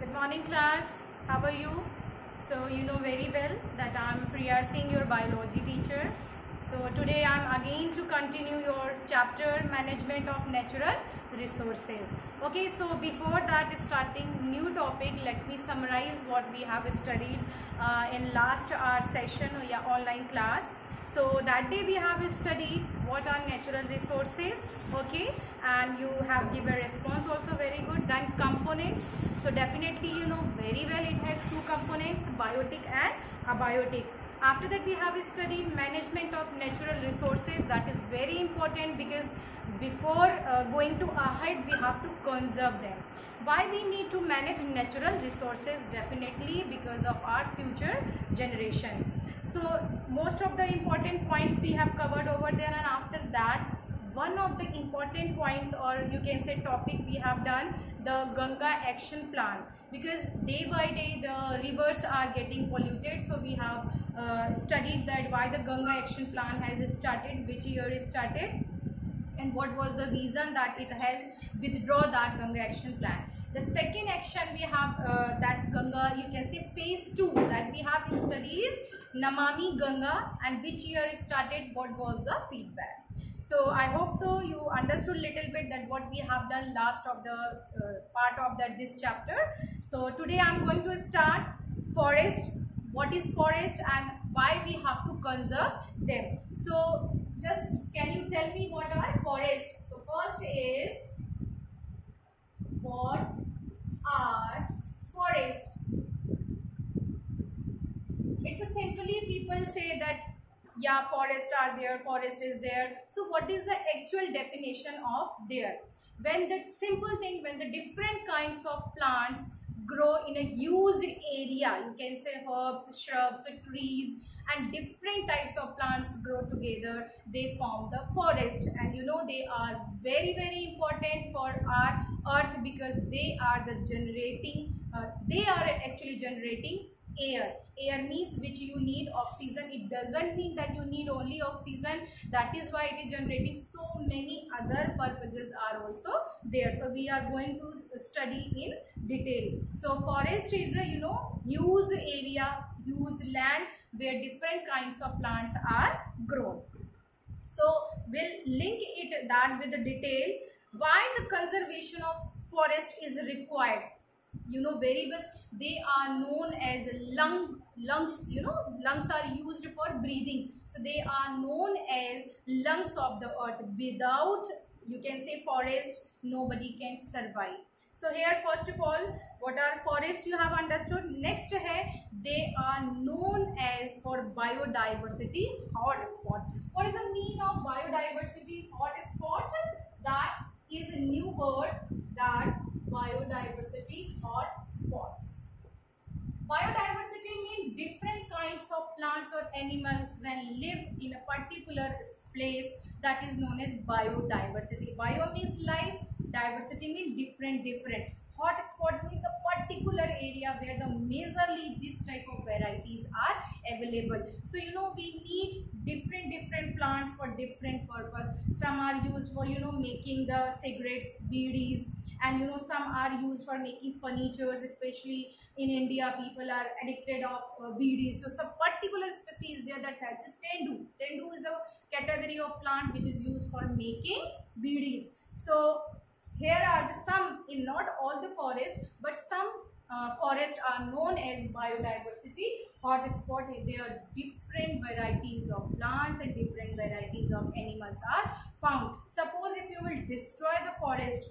Good morning class, how are you? So you know very well that I am Priya Singh, your biology teacher. So today I am again to continue your chapter management of natural resources. Okay, so before that starting new topic, let me summarize what we have studied in last our session or online class. So that day we have studied what are natural resources, okay, and you have given response also very good. Then components, so definitely you know very well it has two components, biotic and abiotic. After that we have studied management of natural resources. That is very important because before going to ahead we have to conserve them. Why we need to manage natural resources? Definitely because of our future generation. So most of the important points we have covered over there, and after that one of the important points, or you can say topic, we have done the Ganga action plan, because day by day the rivers are getting polluted. So we have studied that why the Ganga action plan has started, which year it started, and what was the reason that it has withdrawn that Ganga action plan. The second action we have that Ganga, you can say phase 2 that we have studied Namami Ganga, and which year it started, what was the feedback. So I hope so you understood little bit that what we have done last of the part of that this chapter. So today I am going to start forest. What is forest and why we have to conserve them. So just can you tell me what are forest? So first is, what are forest? It's a simply people say that yeah, forest are there, forest is there. So what is the actual definition of there? When the simple thing, when the different kinds of plants grow in a huge area, you can say herbs, shrubs, trees, and different types of plants grow together, they form the forest. And you know they are very important for our earth, because they are the generating they are actually generating air. Air means which you need oxygen. It doesn't mean that you need only oxygen. That is why it is generating so many other purposes are also there. So we are going to study in detail. So forest is a huge area, huge land where different kinds of plants are grown. So we'll link it that with the detail why the conservation of forest is required. You know very well they are known as lungs. Lungs are used for breathing, so they are known as lungs of the earth. Without, you can say, forest, nobody can survive. So here first of all, what are forests you have understood. Next hai, they are known as for biodiversity hotspot. What is the meaning of biodiversity hotspot? That is a new word, that biodiversity hotspots. Biodiversity means different kinds of plants or animals when live in a particular place, that is known as biodiversity. Bio means life, diversity means different. Hotspot means a particular area where the majorly this type of varieties are available. So you know we need different plants for different purpose. Some are used for making the cigarettes, BDs, and some are used for making furnitures. Especially in India, people are addicted of BDs. So some particular species there that has a tendu. Tendu is a category of plant which is used for making BDs. So here are some, in not all the forests, but some forests are known as biodiversity hotspot. There are different varieties of plants and different varieties of animals are found. Suppose if you will destroy the forest,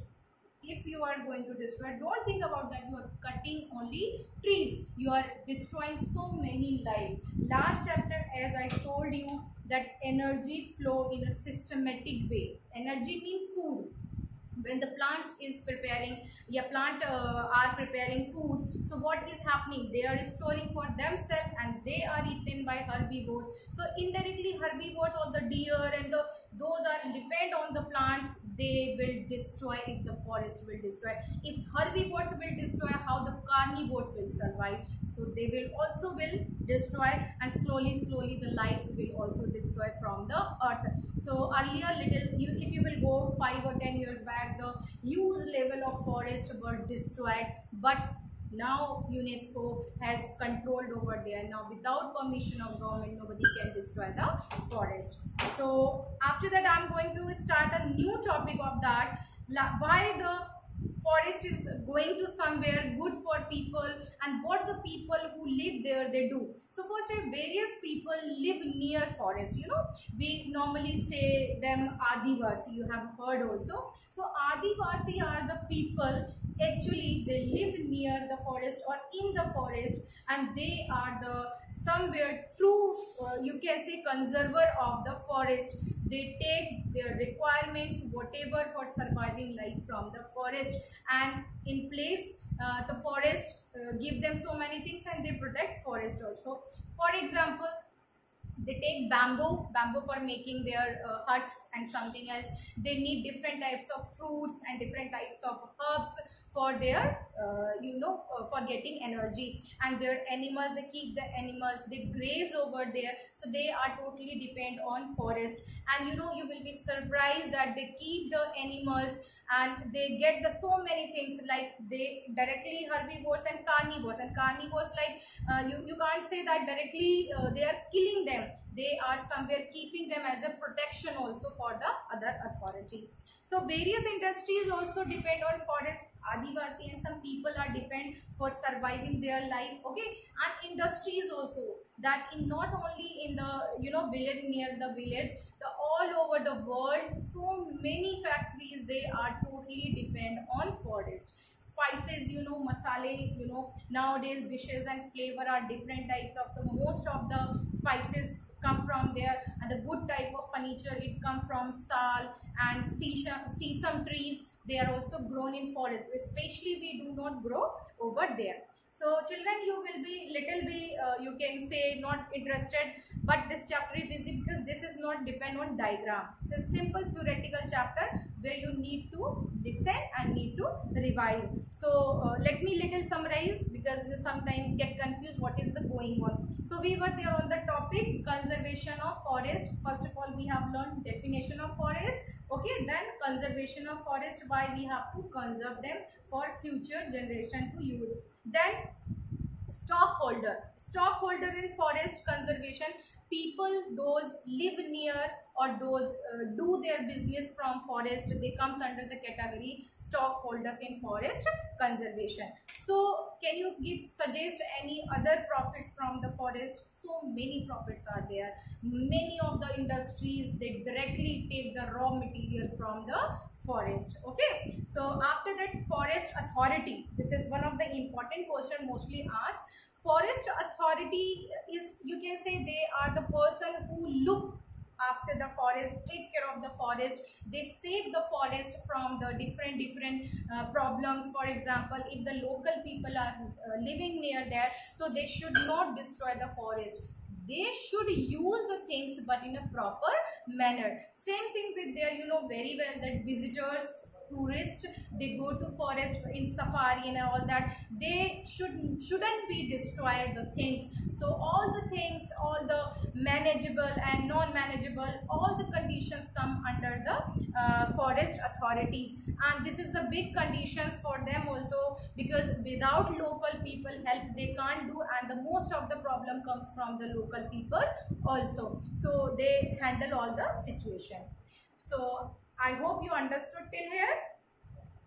if you are going to destroy, don't think about that you are cutting only trees, you are destroying so many life. Last chapter, as I told you, that energy flow in a systematic way. Energy means food. When the plants is preparing, are preparing food, so what is happening? They are storing for themselves and they are eaten by herbivores. So indirectly herbivores or the deer and those are depend on the plants. They will destroy if the forest will destroy. If herbivores will destroy, how the carnivores will survive? So they will also destroy, and slowly the life will also destroy from the earth. So earlier if you will go 5 or 10 years back, the huge level of forest were destroyed, but Now UNESCO has controlled over there. Now without permission of government, nobody can destroy the forest. So after that, I'm going to start a new topic of that, why the forest is going to somewhere good for people and what the people who live there they do. So first, various people live near forest. You know, we normally say them Adivasi, you have heard also. So Adivasi are the people, actually they live near the forest or in the forest, and they are the somewhere true you can say conserver of the forest. They take their requirements whatever for surviving life from the forest, and in place the forest give them so many things, and they protect forest also. For example, they take bamboo for making their huts and something else. They need different types of fruits and different types of herbs for their for getting energy. And their animals, they keep the animals, they graze over there, so they are totally depend on forest. And you know, you will be surprised that they keep the animals and they get the so many things, like they directly herbivores and carnivores. And carnivores, like you can't say that directly they are killing them, they are somewhere keeping them as a protection also for the other authority. So various industries also depend on forest. Adivasi and some people are depend for surviving their life, okay. And industries also, that in not only in the village, near the village, the all over the world, so many factories, they are totally depend on forest. Spices, masale, nowadays dishes and flavor are different types of the most of the spices come from there, and the good type of furniture, it come from sal and sesame trees. They are also grown in forest, especially we do not grow over there. So children, you will be little bit you can say not interested, but this chapter is easy because this is not depend on diagram. It's a simple theoretical chapter where you need to listen and need to revise. So let me little summarize, because you sometimes get confused what is the going on. So we were there on the topic conservation of forest. First of all, we have learned definition of forest, okay. Then conservation of forest, why we have to conserve them for future generation to use. Then stockholder in forest conservation, people those live near or those do their business from forest, they comes under the category stockholders in forest conservation. So can you suggest any other profits from the forest? So many profits are there. Many of the industries, they directly take the raw material from the forest, okay. So after that, forest authority, this is one of the important question mostly asked. Forest authority is, you can say, they are the person who look after the forest, take care of the forest. They save the forest from the different problems. For example, if the local people are living near there, so they should not destroy the forest. They should use the things but in a proper manner. Same thing with their, very well, that visitors, tourists, they go to forest in safari and all that, they shouldn't be destroy the things. So all the things, all the manageable and non-manageable, all the conditions come under the forest authorities. And this is the big conditions for them also, because without local people help, they can't do, and the most of the problem comes from the local people also. So they handle all the situation. So I hope you understood till here.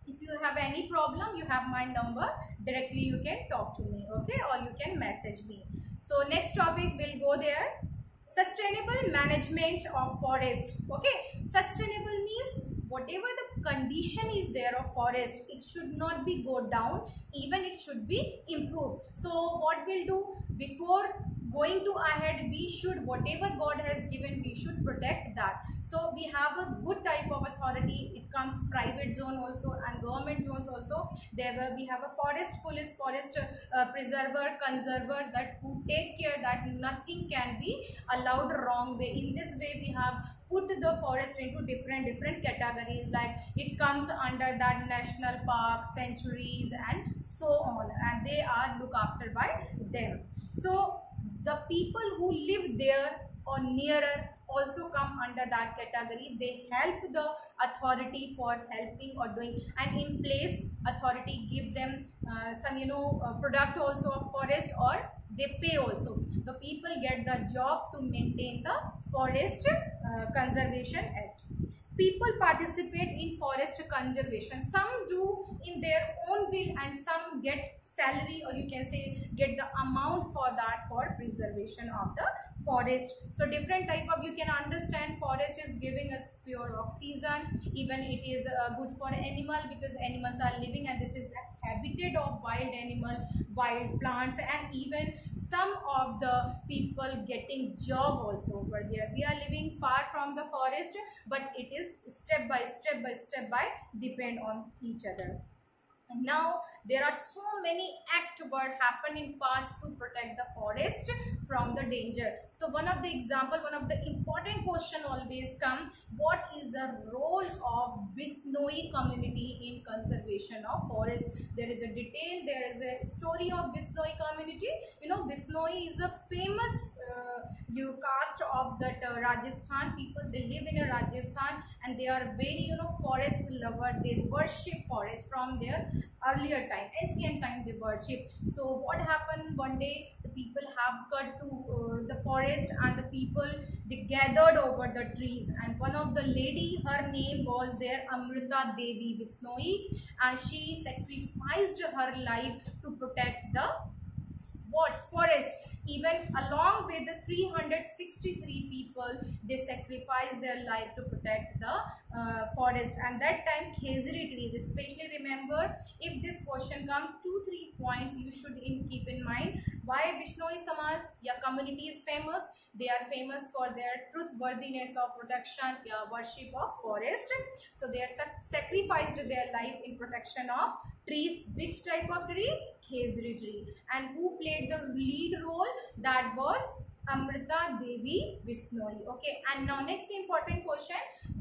If you have any problem, you have my number, directly you can talk to me, okay, or you can message me. So next topic will go there, sustainable management of forest, okay. Sustainable means whatever the condition is there of forest, it should not be go down, even it should be improved. So what we'll do, before going to ahead, we should, whatever God has given, we should protect that. So we have a good type of authority. It comes private zone also and government zones also. There we have a forest police, forest preserver, conserver, that who take care that nothing can be allowed wrong way. In this way, we have put the forest into different categories, like it comes under that national parks, sanctuaries and so on, and they are looked after by them. So the people who live there or nearer also come under that category. They help the authority for helping or doing, and in place authority give them some product also of forest, or they pay also. The people get the job to maintain the Forest Conservation Act. People participate in forest conservation. Some do in their own will, and some get salary, or you can say get the amount for that, for preservation of the forest. So different type of, you can understand, forest is giving us pure oxygen. Even it is good for animal, because animals are living, and this is the habitat of wild animal, wild plants, and even some of the people getting job also over there. We are living far from the forest, but it is step by step depend on each other. And now there are so many acts were happen in past to protect the forest from the danger. So one of the example, one of the important question always come, what is the role of Bishnoi community in conservation of forest? There is a detail, there is a story of Bishnoi community. You know, Bishnoi is a famous caste of that Rajasthan people. They live in Rajasthan, and they are very forest lover. They worship forest from their earlier time, ancient time they worship. So what happened, one day the people have cut to the forest, and the people, they gathered over the trees, and one of the lady, her name was there Amrita Devi Bishnoi, and she sacrificed her life to protect the forest. Even along with the 363 people, they sacrificed their life to protect the forest. And that time khezri trees, especially remember, if this question comes, 2-3 points you should keep in mind. Why Bishnoi Samaj, community is famous? They are famous for their truthworthiness of protection, worship of forest. So they are sacrificed their life in protection of trees. Which type of tree? Khezri tree. And who played the lead role? That was Amrita Devi Bishnoi. Okay, and now next important question,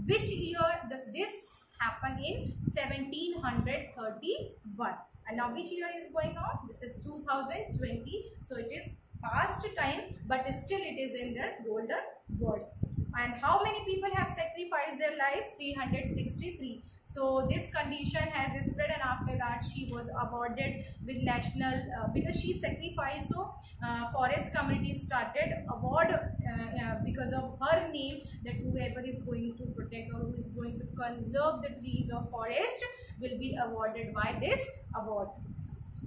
which year does this happen? In 1731. And now which year is going on? This is 2020. So it is past time, but still it is in their golden words. And how many people have sacrificed their life? 363. So this condition has spread, and after that she was awarded with national, because she sacrificed. So forest community started award because of her name, that whoever is going to protect or who is going to conserve the trees of forest will be awarded by this award.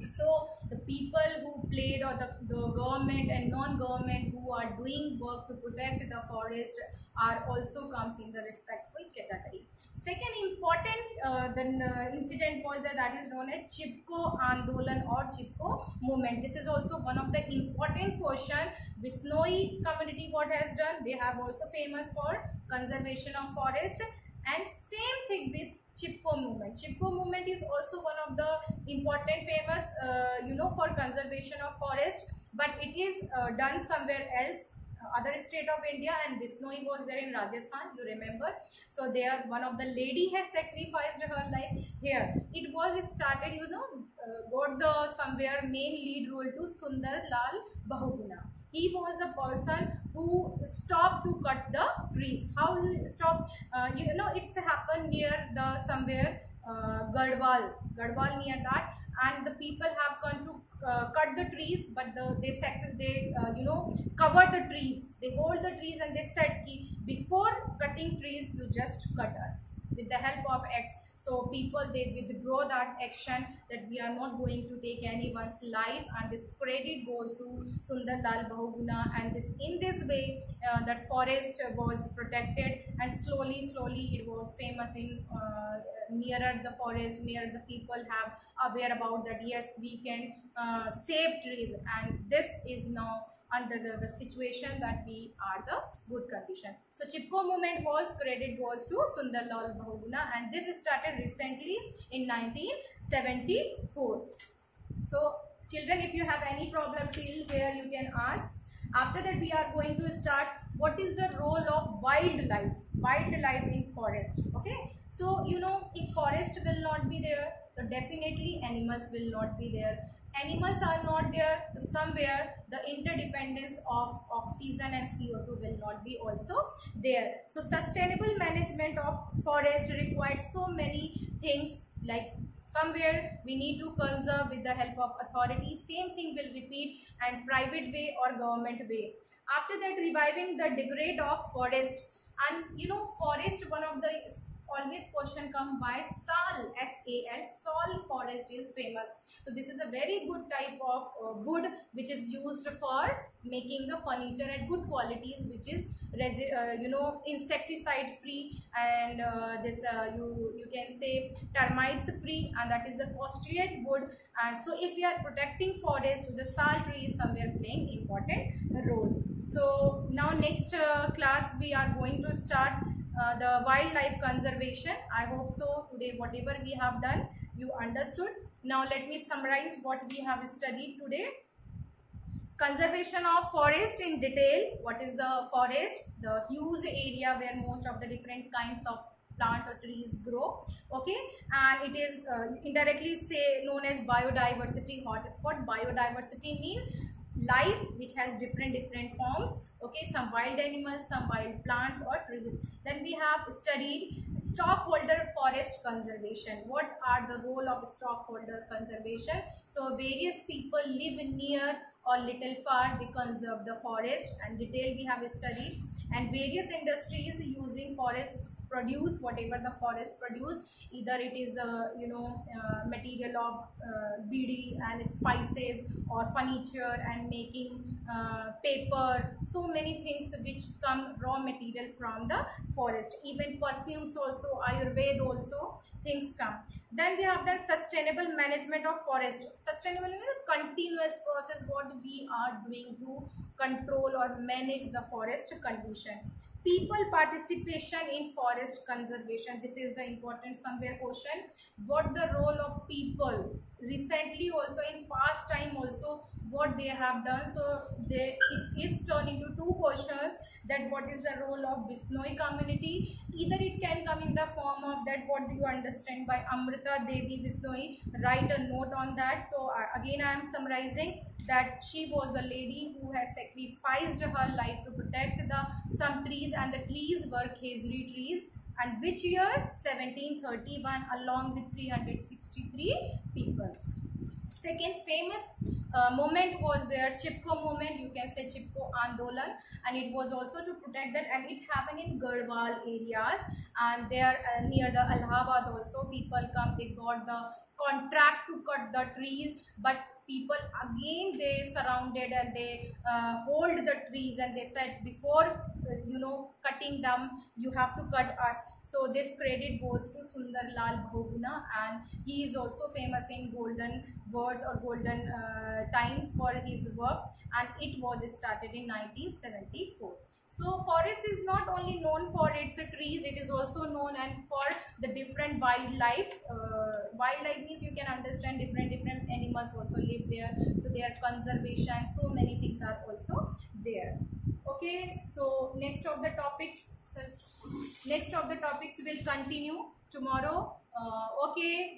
So the people who played, or the government and non-government who are doing work to protect the forest, are also comes in the respectful category. Second important incident was that is known as Chipko Andolan or Chipko movement. This is also one of the important question. Bishnoi community what has done? They have also famous for conservation of forest, and same thing with Chipko movement. Chipko movement is also one of the important famous for conservation of forest, but it is done somewhere else, other state of India, and Bishnoi was there in Rajasthan, you remember. So there one of the lady has sacrificed her life here. It was started, got the somewhere main lead role to Sundar Lal Bahuguna. He was the person who stopped to cut the trees. How he stopped? It's happened near the somewhere Garhwal near that, and the people have come to cut the trees, but they cover the trees. They hold the trees, and they said, before cutting trees, you just cut us with the help of X. So people, they withdraw that action, that we are not going to take anyone's life, and this credit goes to Sundar Lal Bahuguna. And in this way that forest was protected, and slowly it was famous in nearer the forest, near the people have aware about that, yes, we can save trees, and this is now under the situation that we are the good condition. So Chipko movement credit was to Sundar Lal Bahuguna, and this started recently in 1974. So children, if you have any problem till here, you can ask. After that we are going to start what is the role of wildlife in forest. Okay, so if forest will not be there, so definitely animals will not be there. animals are not there, somewhere the interdependence of oxygen and CO2 will not be also there. So sustainable management of forest requires so many things, like somewhere we need to conserve with the help of authorities, same thing will repeat, and private way or government way. After that, reviving the degrade of forest. And you know, forest, one of the always question come by sal, SAL, sal forest is famous. So this is a very good type of wood which is used for making the furniture at good qualities, which is you know, insecticide free, and you can say termites free, and that is the costliest wood. And so if we are protecting forest, the sal tree is somewhere playing important role. So now next class we are going to start the wildlife conservation. I hope so today whatever we have done you understood. Now let me summarize what we have studied today. Conservation of forest in detail. What is the forest? The huge area where most of the different kinds of plants or trees grow. Okay, and it is indirectly say known as biodiversity hotspot. Biodiversity means life which has different forms. Okay, some wild animals, some wild plants or trees. Then we have studied stockholder forest conservation. What are the role of stockholder conservation? So various people live near or little far, they conserve the forest, and detail we have studied. And various industries using forest produce whatever the forest produce, either it is the material of BD and spices, or furniture and making paper, so many things which come raw material from the forest. Even perfumes also, Ayurveda also things come. Then we have done sustainable management of forest. Sustainable means continuous process what we are doing to control or manage the forest condition. People participation in forest conservation. This is the important somewhere question. What the role of people recently also, in past time also, what they have done. So it is turned into two questions, that what is the role of Bishnoi community. Either it can come in the form of that what do you understand by Amrita Devi Bishnoi, write a note on that. So again I am summarizing that she was the lady who has sacrificed her life to protect some trees, and the trees were Khejri trees. And which year? 1731, along with 363 people. Second famous moment was there, Chipko movement, you can say Chipko Andolan, and it was also to protect that, and it happened in Garhwal areas, and there near the Allahabad also people come, they got the contract to cut the trees, but people again they surrounded and they hold the trees, and they said before cutting them you have to cut us. So this credit goes to Sundar Lal Bhoguna, and he is also famous in golden words or golden times for his work, and it was started in 1974. So forest is not only known for its trees, it is also known and for the different wildlife. Wildlife means you can understand different animals also live there, so their conservation, so many things are also there. Okay, so next of the topics will continue tomorrow. Okay,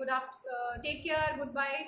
take care, goodbye.